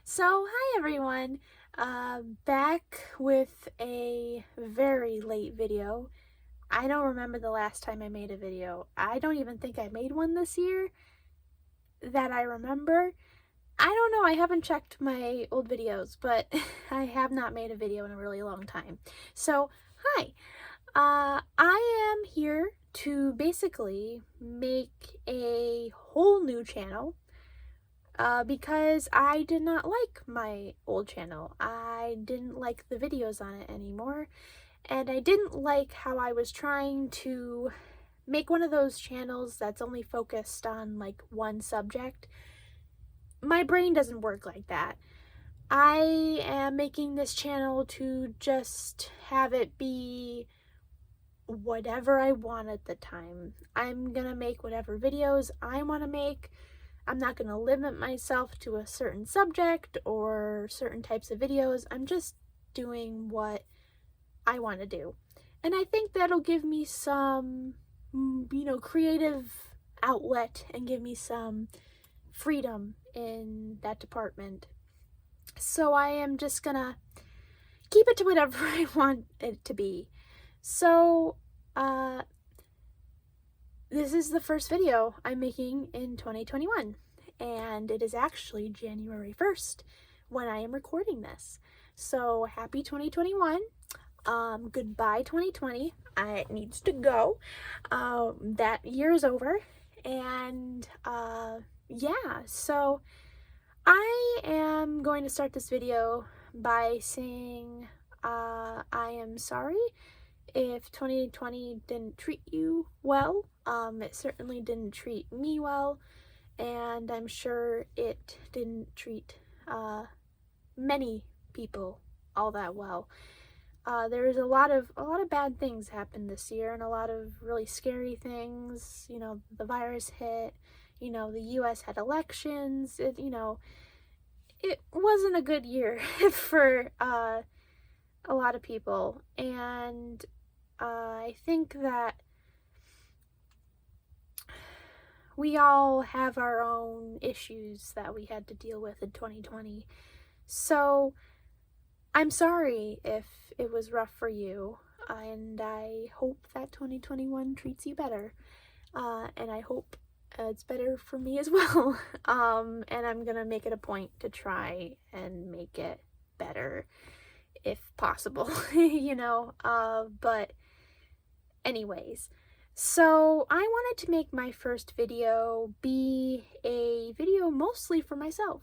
So, hi everyone. Back with a very late video. I don't remember the last time I made a video. I don't even think I made one this year that I remember. I don't know, I haven't checked my old videos, but I have not made a video in a really long time. So, hi. I am here to basically make a whole new channel because I did not like my old channel. I didn't like the videos on it anymore, and I didn't like how I was trying to make one of those channels that's only focused on like one subject. My brain doesn't work like that. I am making this channel to just have it be whatever I want at the time. I'm gonna make whatever videos I want to make. I'm not going to limit myself to a certain subject or certain types of videos. I'm just doing what I want to do. And I think that'll give me some, creative outlet and give me some freedom in that department. So I am just going to keep it to whatever I want it to be. So, this is the first video I'm making in 2021, and it is actually January 1st when I am recording this. So happy 2021. Goodbye 2020. It needs to go. That year is over, and yeah, so I am going to start this video by saying I am sorry if 2020 didn't treat you well. It certainly didn't treat me well, and I'm sure it didn't treat many people all that well. There was a lot of bad things happened this year, and a lot of really scary things. You know, the virus hit. You know, the U.S. had elections. It wasn't a good year for a lot of people, and I think that we all have our own issues that we had to deal with in 2020. So I'm sorry if it was rough for you, and I hope that 2021 treats you better. And I hope it's better for me as well. And I'm gonna make it a point to try and make it better if possible, but anyways, so I wanted to make my first video be a video mostly for myself.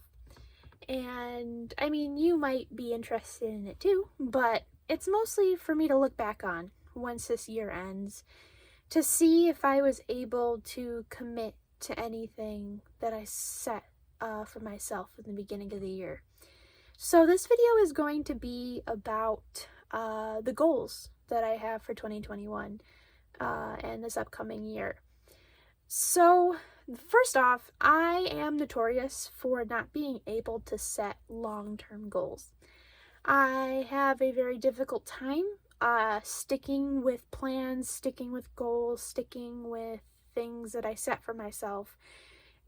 And I mean, you might be interested in it too, but it's mostly for me to look back on once this year ends, to see if I was able to commit to anything that I set for myself in the beginning of the year. So this video is going to be about the goals that I have for 2021 and this upcoming year. So first off, I am notorious for not being able to set long-term goals. I have a very difficult time sticking with plans, sticking with goals, sticking with things that I set for myself,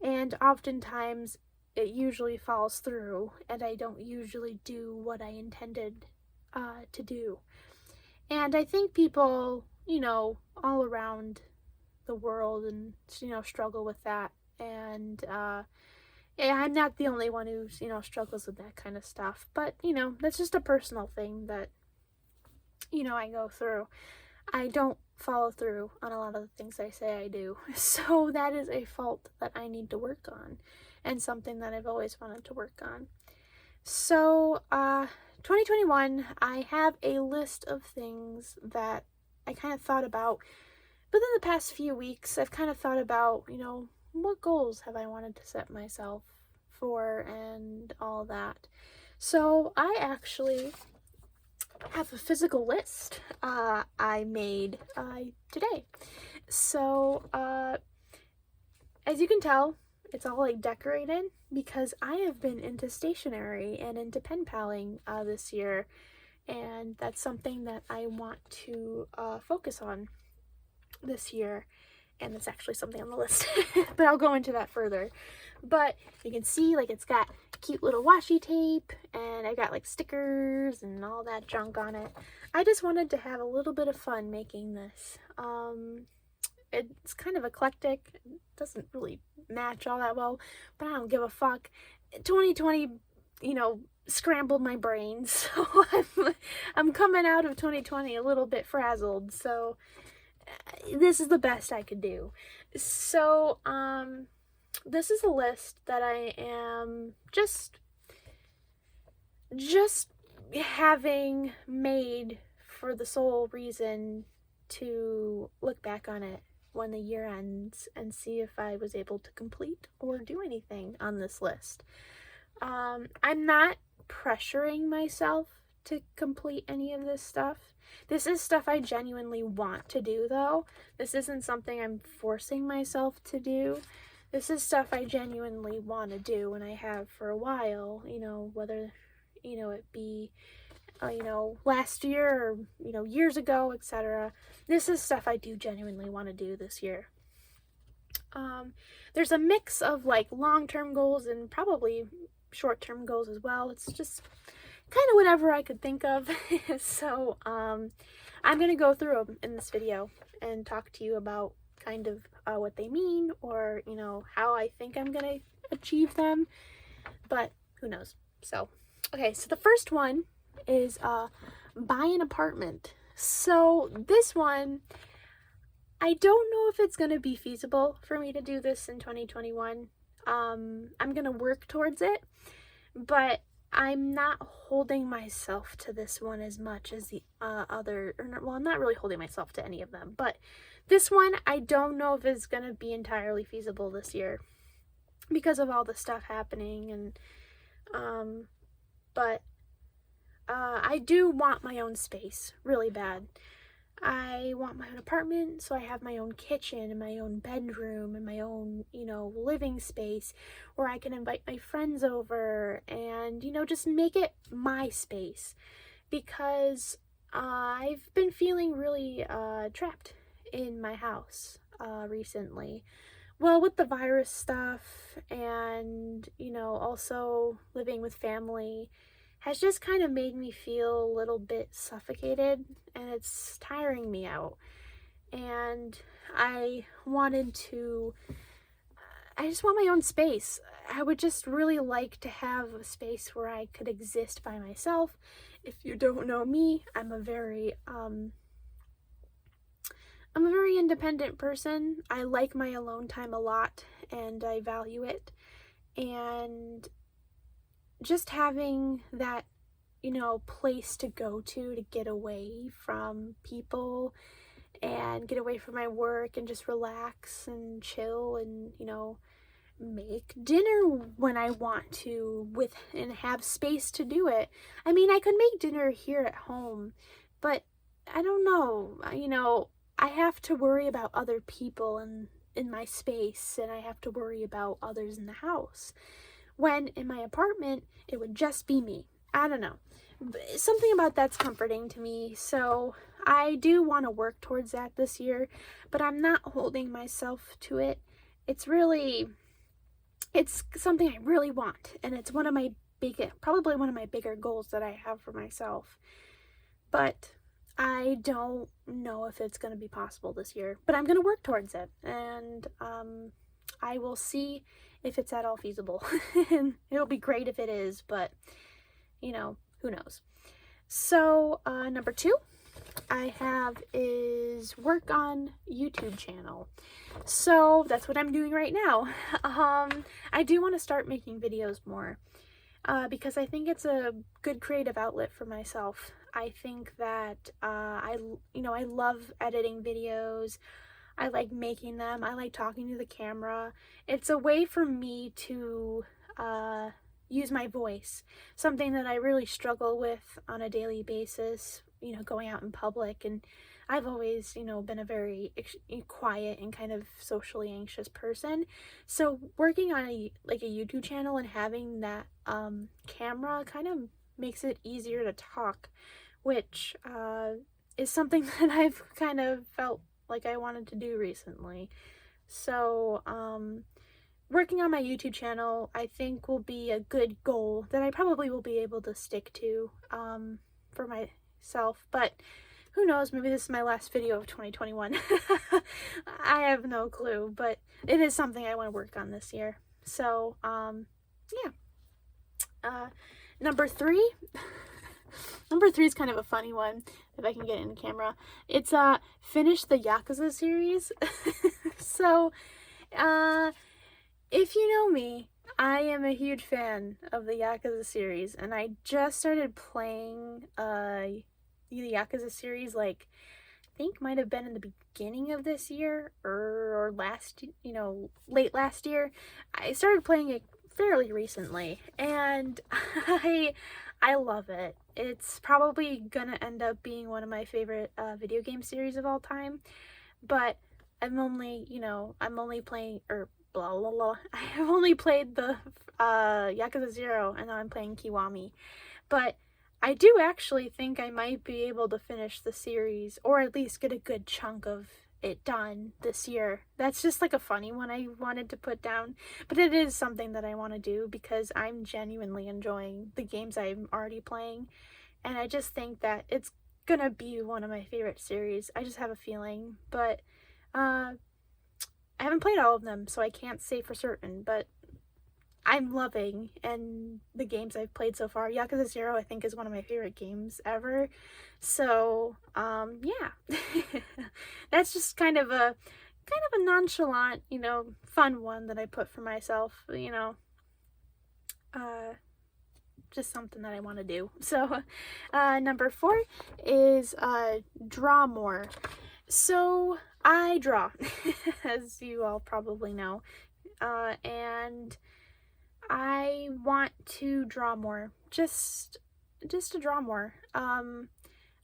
and oftentimes it usually falls through, and I don't usually do what I intended to do. And I think people, all around the world and, struggle with that. And I'm not the only one who, struggles with that kind of stuff. But, that's just a personal thing that, I go through. I don't follow through on a lot of the things I say I do. So that is a fault that I need to work on, and something that I've always wanted to work on. So, 2021, I have a list of things that I kind of thought about. Within the past few weeks, I've kind of thought about, what goals have I wanted to set myself for and all that. So I actually have a physical list I made today. So as you can tell, it's all like decorated because I have been into stationery and into pen paling this year, and that's something that I want to focus on this year, and it's actually something on the list, but I'll go into that further. But you can see, like, it's got cute little washi tape, and I got like stickers and all that junk on it. I just wanted to have a little bit of fun making this. It's kind of eclectic. It doesn't really match all that well, but I don't give a fuck. 2020, scrambled my brain, so I'm coming out of 2020 a little bit frazzled, so this is the best I could do. So, this is a list that I am just having made for the sole reason to look back on it when the year ends and see if I was able to complete or do anything on this list. I'm not pressuring myself to complete any of this stuff. This is stuff I genuinely want to do, though. This isn't something I'm forcing myself to do. This is stuff I genuinely want to do, and I have for a while, whether, it be, last year or, years ago, etc. This is stuff I do genuinely want to do this year. There's a mix of, like, long-term goals and probably short-term goals as well. It's just kind of whatever I could think of. So, I'm going to go through them in this video and talk to you about kind of what they mean, or, how I think I'm going to achieve them, but who knows. So, okay, so the first one is buy an apartment. So this one, I don't know if it's going to be feasible for me to do this in 2021. I'm going to work towards it, but I'm not holding myself to this one as much as the I'm not really holding myself to any of them, but this one, I don't know if it's going to be entirely feasible this year because of all the stuff happening, and, but I do want my own space really bad. I want my own apartment, so I have my own kitchen and my own bedroom and my own, living space where I can invite my friends over and, just make it my space, because I've been feeling really trapped in my house recently. Well, with the virus stuff and, also living with family has just kind of made me feel a little bit suffocated, and it's tiring me out. And I just want my own space. I would just really like to have a space where I could exist by myself. If you don't know me, I'm a very independent person. I like my alone time a lot, and I value it. And just having that, place to go to get away from people and get away from my work and just relax and chill and, make dinner when I want to and have space to do it. I mean, I could make dinner here at home, but I don't know, I have to worry about other people in my space, and I have to worry about others in the house. When in my apartment, it would just be me. I don't know. Something about that's comforting to me. So I do want to work towards that this year, but I'm not holding myself to it. It's something I really want, and it's probably one of my bigger goals that I have for myself. But I don't know if it's going to be possible this year, but I'm going to work towards it, and I will see if it's at all feasible. And it'll be great if it is, but who knows. So number 2 I have is work on YouTube channel. So that's what I'm doing right now. I do want to start making videos more because I think it's a good creative outlet for myself. I think that I love editing videos. I like making them. I like talking to the camera. It's a way for me to use my voice, something that I really struggle with on a daily basis, going out in public. And I've always, been a very quiet and kind of socially anxious person. So working on a YouTube channel and having that camera kind of makes it easier to talk, which is something that I've kind of felt like I wanted to do recently. So working on my YouTube channel, I think, will be a good goal that I probably will be able to stick to for myself. But who knows, maybe this is my last video of 2021. I have no clue, but it is something I want to work on this year. So, yeah. Number 3. Number 3 is kind of a funny one, if I can get it in the camera. It's finish the Yakuza series. So, if you know me, I am a huge fan of the Yakuza series, and I just started playing the Yakuza series, like, I think might have been in the beginning of this year, or last, late last year. I started playing it fairly recently, and I love it. It's probably gonna end up being one of my favorite video game series of all time, but I'm only playing, or blah blah blah. I have only played the Yakuza 0, and now I'm playing Kiwami. But I do actually think I might be able to finish the series, or at least get a good chunk of it done this year. That's just like a funny one I wanted to put down, but it is something that I want to do because I'm genuinely enjoying the games I'm already playing, and I just think that it's gonna be one of my favorite series. I just have a feeling, but I haven't played all of them, so I can't say for certain, but I'm loving and the games I've played so far. Yakuza 0, I think, is one of my favorite games ever. So, yeah. That's just kind of a nonchalant, fun one that I put for myself, just something that I want to do. So, number 4 is draw more. So, I draw, as you all probably know, and I want to draw more, just to draw more.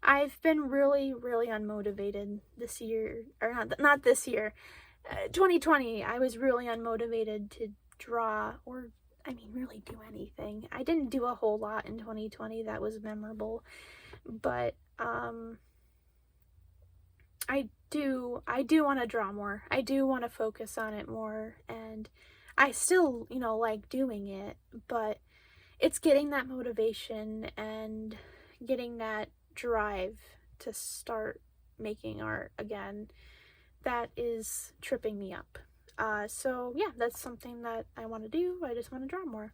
I've been really, really unmotivated this year, or not this year, 2020. I was really unmotivated to draw, or really do anything. I didn't do a whole lot in 2020 that was memorable, but I do want to draw more. I do want to focus on it more, and I still, like doing it, but it's getting that motivation and getting that drive to start making art again that is tripping me up. So yeah, that's something that I want to do. I just want to draw more.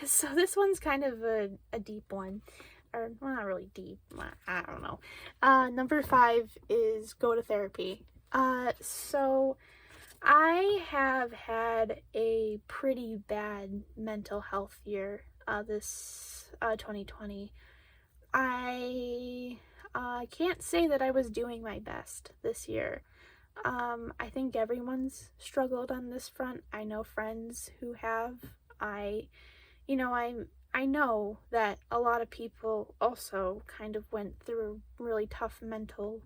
So this one's kind of a deep one. Or, well, not really deep. I don't know. Number 5 is go to therapy. So I have had a pretty bad mental health year this 2020. I can't say that I was doing my best this year. I think everyone's struggled on this front. I know friends who have. I know that a lot of people also kind of went through a really tough mental,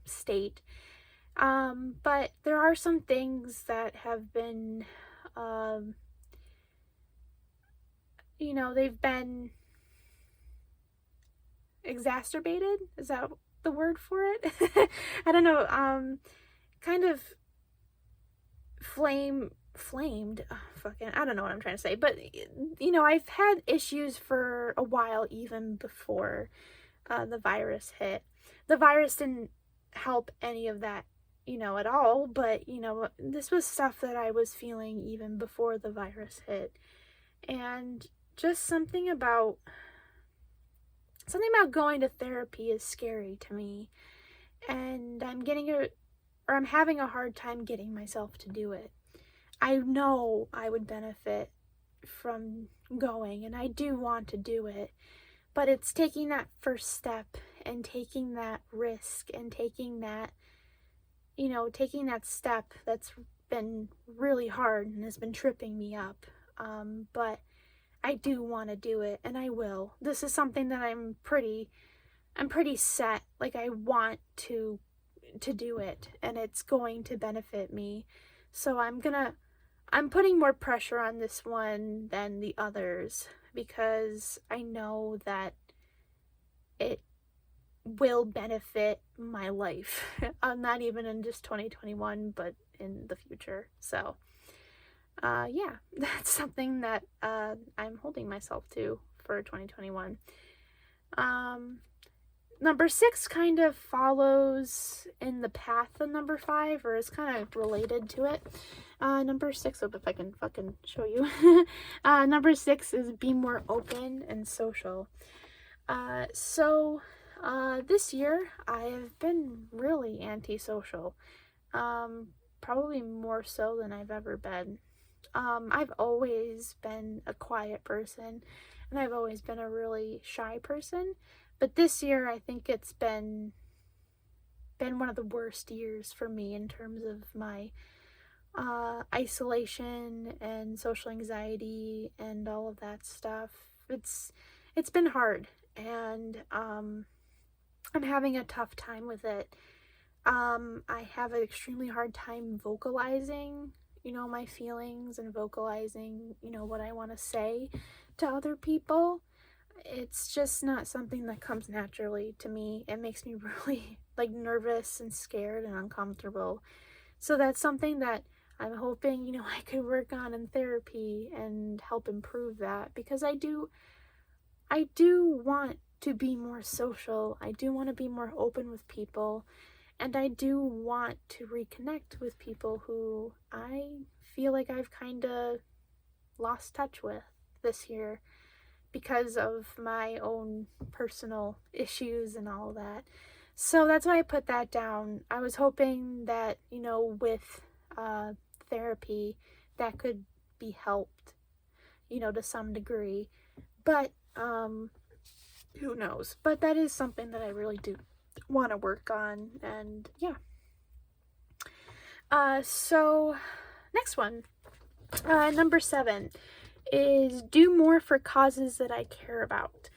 state. But there are some things that have been, they've been exacerbated. Is that the word for it? I don't know. Kind of flamed. I don't know what I'm trying to say, but I've had issues for a while, even before the virus hit. The virus didn't help any of that, at all, but this was stuff that I was feeling even before the virus hit. And just something about going to therapy is scary to me, and I'm having a hard time getting myself to do it. I know I would benefit from going, and I do want to do it, but it's taking that first step and taking that risk and taking that step that's been really hard and has been tripping me up. But I do want to do it, and I will. This is something that I'm pretty set. Like, I want to do it, and it's going to benefit me. So I'm putting more pressure on this one than the others, because I know that it will benefit my life. Not even in just 2021, but in the future. So yeah, that's something that I'm holding myself to for 2021. Number 6 kind of follows in the path of number 5, or is kind of related to it. Number 6, if I can fucking show you. Number 6 is be more open and social. This year I have been really antisocial. Probably more so than I've ever been. I've always been a quiet person, and I've always been a really shy person. But this year, I think it's been one of the worst years for me in terms of my isolation and social anxiety and all of that stuff. It's been hard, and I'm having a tough time with it. I have an extremely hard time vocalizing, my feelings, and vocalizing, what I want to say to other people. It's just not something that comes naturally to me. It makes me really nervous and scared and uncomfortable. So that's something that I'm hoping, I could work on in therapy and help improve that, because I do want to be more social. I do want to be more open with people, and I do want to reconnect with people who I feel like I've kind of lost touch with this year because of my own personal issues and all that. So that's why I put that down. I was hoping that, with therapy, that could be helped, to some degree. But who knows? But that is something that I really do want to work on. And yeah. So next one, number 7 is do more for causes that I care about.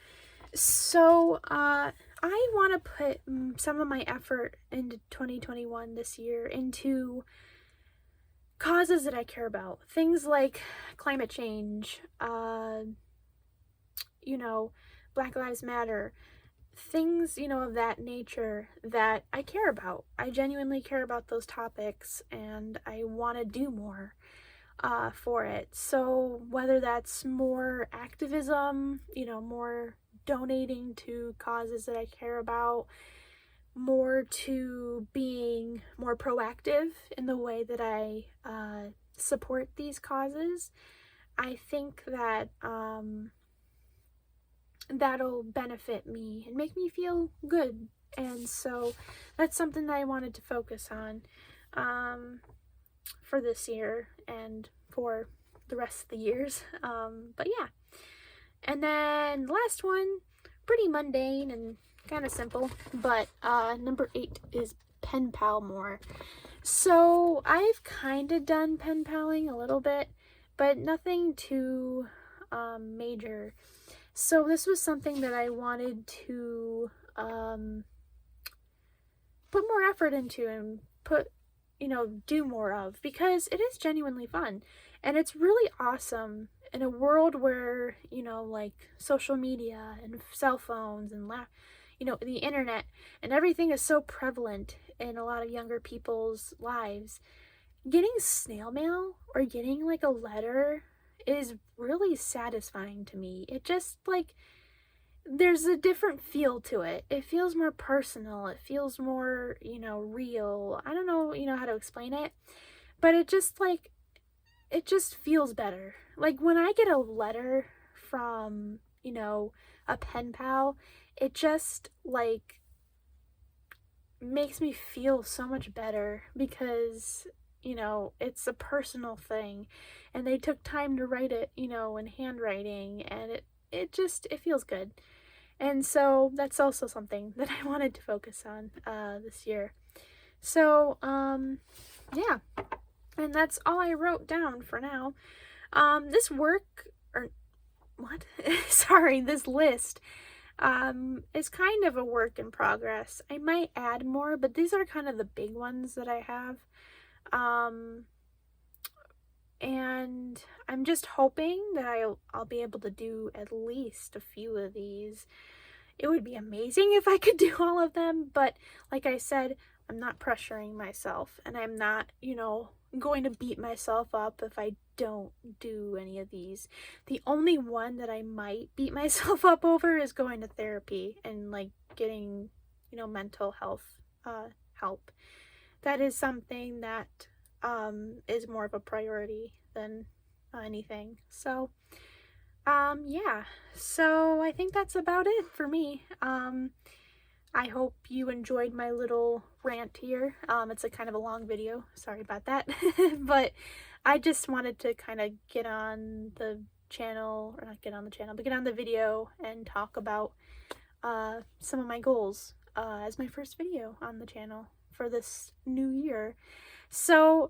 So I want to put some of my effort into 2021 this year into causes that I care about. Things like climate change, Black Lives Matter, things, of that nature that I care about. I genuinely care about those topics, and I want to do more for it. So whether that's more activism, more donating to causes that I care about, more to being more proactive in the way that I support these causes, I think that that'll benefit me and make me feel good. And so that's something that I wanted to focus on for this year and for the rest of the years. But yeah. And then last one, pretty mundane and kind of simple, but number 8 is pen pal more. So I've kind of done pen paling a little bit, but nothing too major. So this was something that I wanted to put more effort into and do more of, because it is genuinely fun, and it's really awesome in a world where, social media and cell phones and the internet and everything is so prevalent in a lot of younger people's lives. Getting snail mail or getting a letter is really satisfying to me. It just there's a different feel to it. It feels more personal. It feels more, real. I don't know, how to explain it, but it just feels better. When I get a letter from, a pen pal, it just makes me feel so much better, because it's a personal thing, and they took time to write it, in handwriting, and it feels good. And so that's also something that I wanted to focus on this year. So yeah, and that's all I wrote down for now. This list is kind of a work in progress. I might add more, but these are kind of the big ones that I have. And I'm just hoping that I'll be able to do at least a few of these. It would be amazing if I could do all of them, but like I said, I'm not pressuring myself, and I'm not, going to beat myself up if I don't do any of these. The only one that I might beat myself up over is going to therapy and like getting, you know, mental health help. That is something that is more of a priority than anything. So yeah, so I think that's about it for me. I hope you enjoyed my little rant here. It's a kind of a long video, sorry about that. But I just wanted to kind of get on the channel, or not get on the channel, but get on the video and talk about some of my goals as my first video on the channel for this new year. So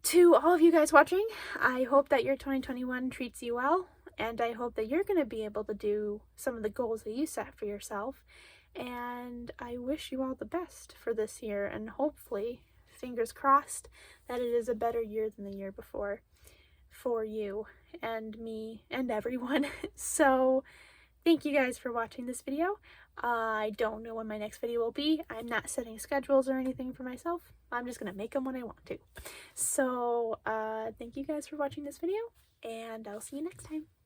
to all of you guys watching, I hope that your 2021 treats you well, and I hope that you're going to be able to do some of the goals that you set for yourself. And I wish you all the best for this year, and hopefully, fingers crossed, that it is a better year than the year before for you and me and everyone. So thank you guys for watching this video. I don't know when my next video will be. I'm not setting schedules or anything for myself. I'm just gonna make them when I want to. So thank you guys for watching this video, and I'll see you next time.